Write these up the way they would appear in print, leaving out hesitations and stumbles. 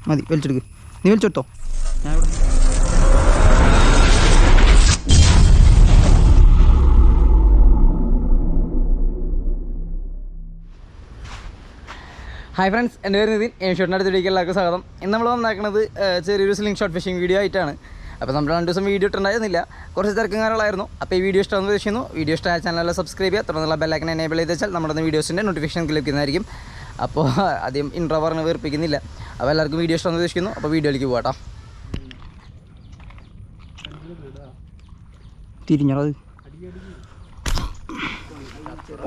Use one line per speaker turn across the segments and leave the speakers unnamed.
മതി വലിച്ചെടുക്ക്. നീ വലിച്ചെടുത്തോ. ഞാൻ ഇവിടെ ഹായ് ഫ്രണ്ട്സ്, എൻ്റെ പേര് നിതിൻ. ഷോട്ടിൻ്റെ അടുത്തേക്ക് എല്ലാവർക്കും സ്വാഗതം. ഇന്ന് നമ്മൾ വന്നേക്കുന്നത് ചെറിയൊരു സ്ലിംഗ് ഷോട്ട് ഫിഷിംഗ് വീഡിയോ ആയിട്ടാണ്. അപ്പോൾ നമ്മൾ 2 ദിവസം വീഡിയോ ഇട്ടുണ്ടായിരുന്നില്ല, കുറച്ച് തിരക്കുകാരുകളായിരുന്നു. അപ്പോൾ ഈ വീഡിയോ ഇഷ്ടമെന്ന് വിശ്വസിക്കുന്നു. വീഡിയോ ഇഷ്ടമായ ചാനലിൽ സബ്സ്ക്രൈബ് ചെയ്യുക, തുടർന്നുള്ള ബെല്ലൈക്കൻ എനേബിൾ ചെയ്ത് വെച്ചാൽ നമ്മുടെ വീഡിയോസിൻ്റെ നോട്ടിഫിക്കേഷൻ ലഭിക്കുന്നതായിരിക്കും. അപ്പോൾ ആദ്യം ഇൻട്രോ പറഞ്ഞ് വീർപ്പിക്കുന്നില്ല. അപ്പോൾ എല്ലാവർക്കും വീഡിയോ ഇഷ്ടമെന്ന് വിശ്വസിക്കുന്നു. അപ്പോൾ വീഡിയോയിലേക്ക് പോകാം. തിരിഞ്ഞത്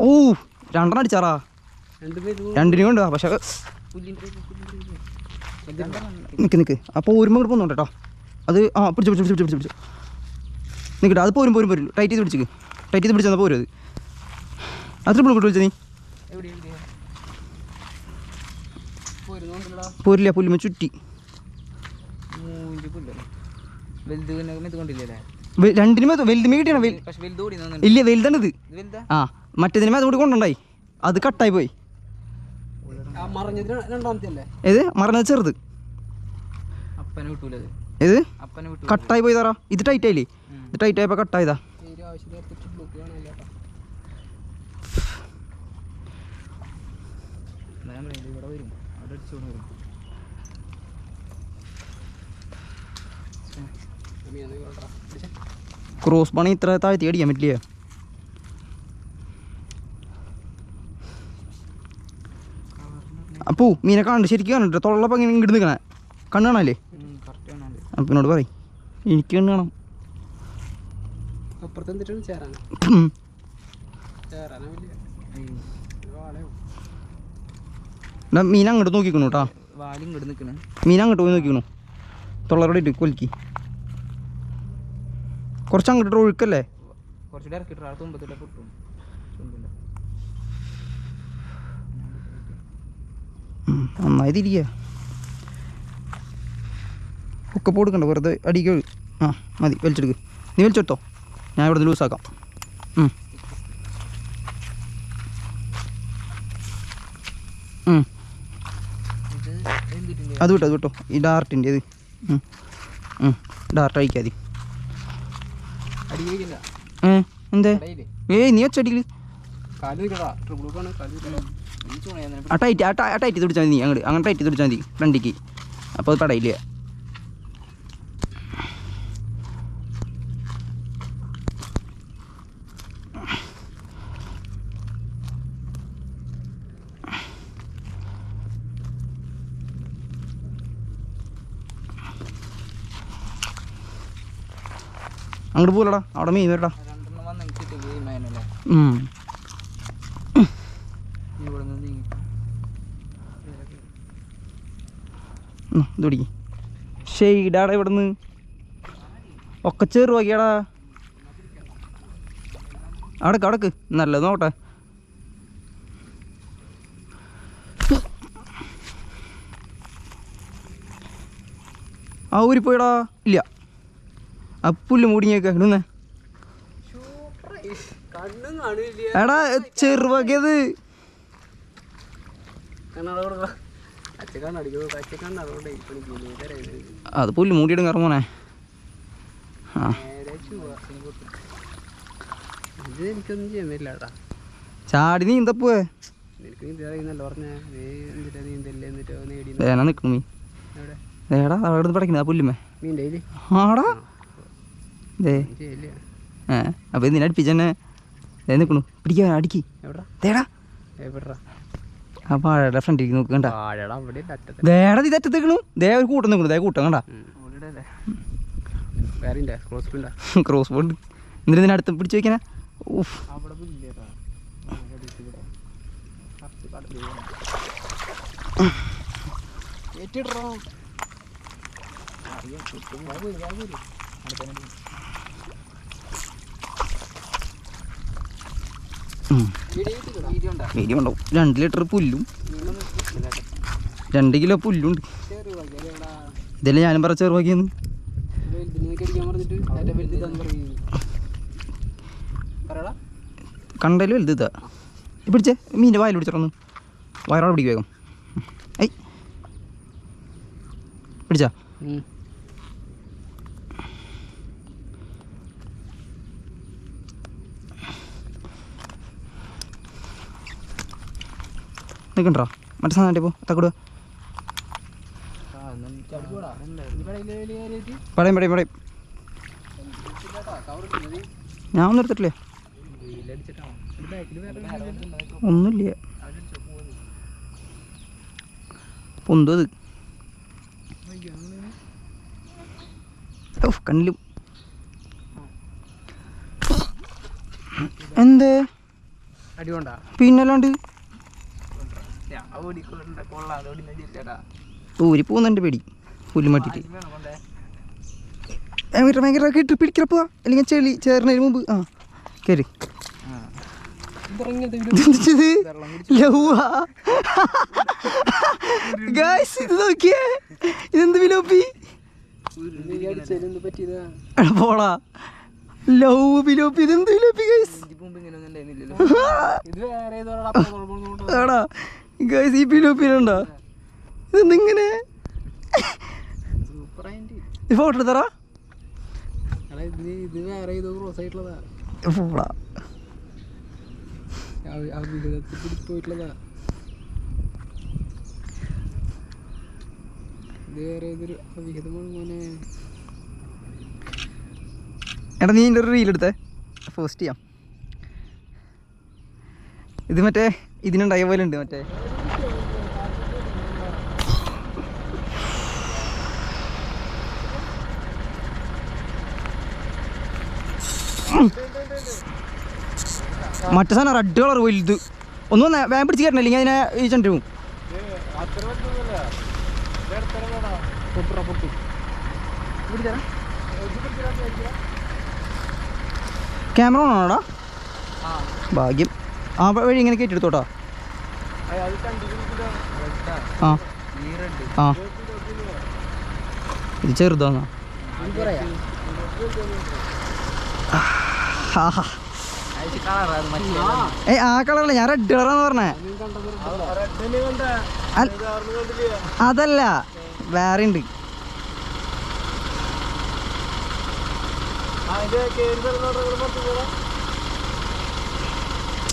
ഓ 2 അടിച്ചാറാ, 2 കൊണ്ട്. പക്ഷേ നിൽക്ക് അപ്പോൾ ഒരുമ കൂടെ പോകുന്നുണ്ട് കേട്ടോ. അത് പിടിച്ചു നിൽക്കട്ടെ. അത് പോരും ടൈറ്റ് ചെയ്ത് പിടിച്ചിക്ക്. ടൈറ്റ് ചെയ്ത് പിടിച്ചാൽ പോരും. അത് അത്ര പിടിച്ചു വിളിച്ച നീ പോരില്ല. പുല്ലുമ ചുറ്റി 2 വലുതുമേ കിട്ടിയാണ്. ഇല്ല വലുതാണിത്. മറ്റേതിന് അതുകൂടി കൊണ്ടുണ്ടായി, അത് കട്ടായി പോയി. ഏത് മറഞ്ഞത് ചെറുത്, ഇത് കട്ടായി പോയി തറാ. ഇത് ടൈറ്റ് ആയില്ലേ, ഇത് ടൈറ്റ് ആയപ്പോൾ കട്ടായതാ. ക്രോസ് പണി ഇത്ര താഴ്ത്തി അടിക്കാൻ പറ്റില്ല. അപ്പൂ മീനെ കാണണ്ട, ശരിക്കും കാണണ്ട. തൊള്ളപ്പം ഇങ്ങനെ ഇങ്ങോട്ട് നിൽക്കണേ, കണ്ണ് കാണാല്ലേ? അപ്പനോട് പറയും എനിക്ക് കണ്ണ് കാണാം. മീൻ അങ്ങോട്ട് നോക്കിക്കണു കേട്ടാ. മീൻ അങ്ങോട്ട് പോയി നോക്കിക്കണു. തൊള്ളറോടെ ഇട്ട് കൊലിക്ക്. കുറച്ച് അങ്ങോട്ട് ഒഴുക്കല്ലേ. നന്നായി തിരിക്കുക. ഒക്കെ കൊടുക്കണ്ട, വെറുതെ അടിക്കുക. മതി വലിച്ചെടുക്ക്. നീ വലിച്ചെടുത്തോ, ഞാൻ ഇവിടെ നിന്ന് ലൂസാക്കാം. അത് വിട്ടോ. ഈ ഡാർട്ടിൻ്റെ ഇത് ഡാർട്ട് അഴിക്കാതി. എന്തേ നീ ഒച്ചടിക്കല്. ആ ടൈറ്റ് പിടിച്ചാൽ മതി. നീ അങ്ങനെ ടൈറ്റ് പിടിച്ചാൽ മതി ഫ്രണ്ടിക്ക്. അപ്പോൾ അത് പടയില്ല. അങ്ങോട്ട് പോലടാ, അവിടെ മീൻ വരടാ. ഇത് പിടിക്ക്. ഷെയ്ഡാടാ ഇവിടുന്ന് ഒക്കെ ചെറുവാക്കിയാടാ. അടക്ക് നല്ലത് നോട്ടെ. ആ ഊരിപ്പോയിടാ. ഇല്ല, ആ പുല്ല് മൂടിങ്ങേക്ക ഇടുന്നേ. എടാ ചെറുവാക്കിയത്. അത് പുല്ല് മൂടിയിടും കറങ്ങോനെ. ചാടി നീന്തപ്പുവേ നിക്കണു. ഏടാ അവിടെ പടക്കുന്ന പുല്ലുമേ. ആടാ അപ്പൊ എന്തിനാ അടുപ്പിച്ചെന്നെ നിക്കണു. പിടിക്കാ അടിക്ക്. തേടാ ആ വാഴയുടെ ഫ്രണ്ടിലേക്ക് നോക്ക്. കണ്ട ദേടാ ഇത് അറ്റത്തേക്കണു. ദേ ഒരു കൂട്ടം നിൽക്കണു. ദേ കൂട്ടം കണ്ട ക്രോസ് ബോണ്ട്. എന്നിട്ട് അടുത്ത് പിടിച്ച് വയ്ക്കാനാ. വീഡിയോ ഉണ്ടാവും. 2 ലിറ്റർ പുല്ലും 2 കിലോ പുല്ലുണ്ട്. ഇതല്ലേ ഞാനും പറ ചെറുവാക്കിയെന്ന്. കണ്ടല്ലോ വലുത് ഇതാ. പിടിച്ചേ മീൻ്റെ വായിൽ പിടിച്ചിടന്നു. വയറോടെ പിടിക്കും വേഗം. ഐ പിടിച്ചാ നിൽക്കണ്ടോ മറ്റേ സാധനം ഇപ്പോൾ തക്കടുക പടയും പടയും പടയും ഞാൻ ഒന്നും എടുത്തിട്ടില്ലേ ഒന്നുമില്ല പൊന്തത് കണ്ണിലും എന്തേ പിന്നല്ലാണ്ട് ഊരി പോകുന്നുണ്ട് പേടി പുല്ലുമാട്ടിട്ട് ഭയങ്കര ഭയങ്കര കെട്ടി പിടിക്കപ്പോ അല്ലെങ്കിൽ ചെളി ചേർന്നതിന് മുമ്പ് ആ കയറി ഇത് നോക്കിയേ ഇതെന്ത് വിലോപ്പി പോടാ ലവ് വിലോപ്പി ഇതെന്ത് വിലോപ്പി ഗൈസ് ആടാ ഗൈസ് ഈ പിലോപ്പിനുണ്ടോ ഇതെന്തിങ്ങനെ ഫോട്ടോ എടുത്തറാ പോടാ എടാ നീ ഒരു റീൽ എടുത്തേ പോസ്റ്റ് ചെയ്യാം ഇത് മറ്റേ ഇതിനുണ്ടായ പോലെ ഉണ്ട് മറ്റേ മറ്റേ സാധനം റെഡ് കളർ വലുത് ഒന്നും വേഗം പിടിച്ച് കയറണം അല്ലെങ്കിൽ അതിനെ ഈ ചണ്ടി പോവും ക്യാമറ ഓണാണോടാ ഭാഗ്യം ആ വഴി ഇങ്ങനെ കയറ്റിയെടുത്തോട്ടാ ആ ആ ഇത് ചെറുതാന്നാ ആ കളറല്ല ഞാൻ റെഡ് കളറാന്ന് പറഞ്ഞേ അതല്ല വേറെ ഉണ്ട്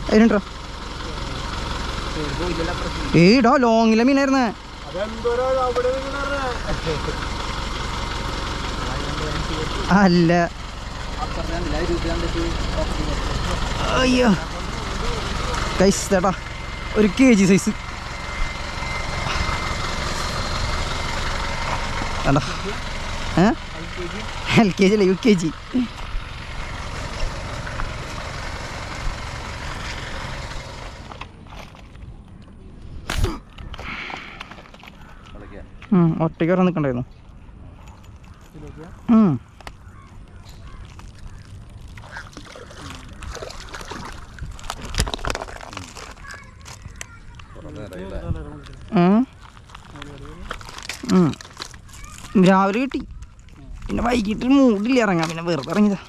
അതിനുണ്ടോ ഏടാ ലോങ്ങിലെ മീനായിരുന്നേ അല്ല അയ്യോ ഗൈസ് ചേട്ടാ ഒരു kg സൈസ് വേണ്ട LKG അല്ല UKG ഒറ്റയ്ക്ക് വരാൻ നിൽക്കണ്ടായിരുന്നു രാവിലെ കിട്ടി പിന്നെ വൈകിട്ട് മൂടില്ല ഇറങ്ങാം പിന്നെ വെറുതെ ഇറങ്ങിയതാ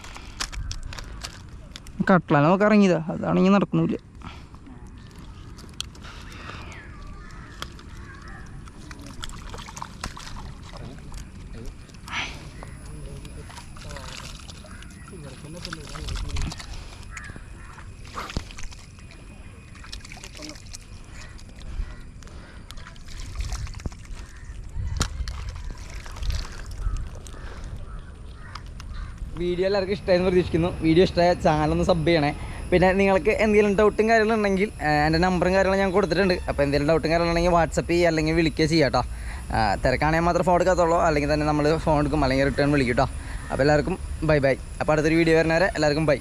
കട്ട്ലാന നോക്കി ഇറങ്ങിയതാ അതാണെങ്കിൽ നടക്കണില്ല വീഡിയോ എല്ലാവർക്കും ഇഷ്ടമായെന്ന് പ്രതീക്ഷിക്കുന്നു. വീഡിയോ ഇഷ്ടമായ ചാനലൊന്ന് സബ് ചെയ്യണേ. പിന്നെ നിങ്ങൾക്ക് എന്തെങ്കിലും ഡൗട്ടും കാര്യങ്ങളുണ്ടെങ്കിൽ എൻ്റെ നമ്പറും കാര്യങ്ങളും ഞാൻ കൊടുത്തിട്ടുണ്ട്. അപ്പോൾ എന്തെങ്കിലും ഡൗട്ടും കാര്യങ്ങളുണ്ടെങ്കിൽ വാട്സപ്പ് ചെയ്യുക അല്ലെങ്കിൽ വിളിക്കുക ചെയ്യാം കേട്ടോ. തിരക്കാണെങ്കിൽ മാത്രം ഫോൺ എടുക്കാത്തുള്ളൂ, അല്ലെങ്കിൽ തന്നെ നമ്മൾ ഫോൺ എടുക്കും അല്ലെങ്കിൽ റിട്ടേൺ വിളിക്കും കേട്ടോ. അപ്പോൾ എല്ലാവർക്കും ബൈ ബൈ. അപ്പോൾ അടുത്തൊരു വീഡിയോ വരുന്നവരെ എല്ലാവർക്കും ബൈ.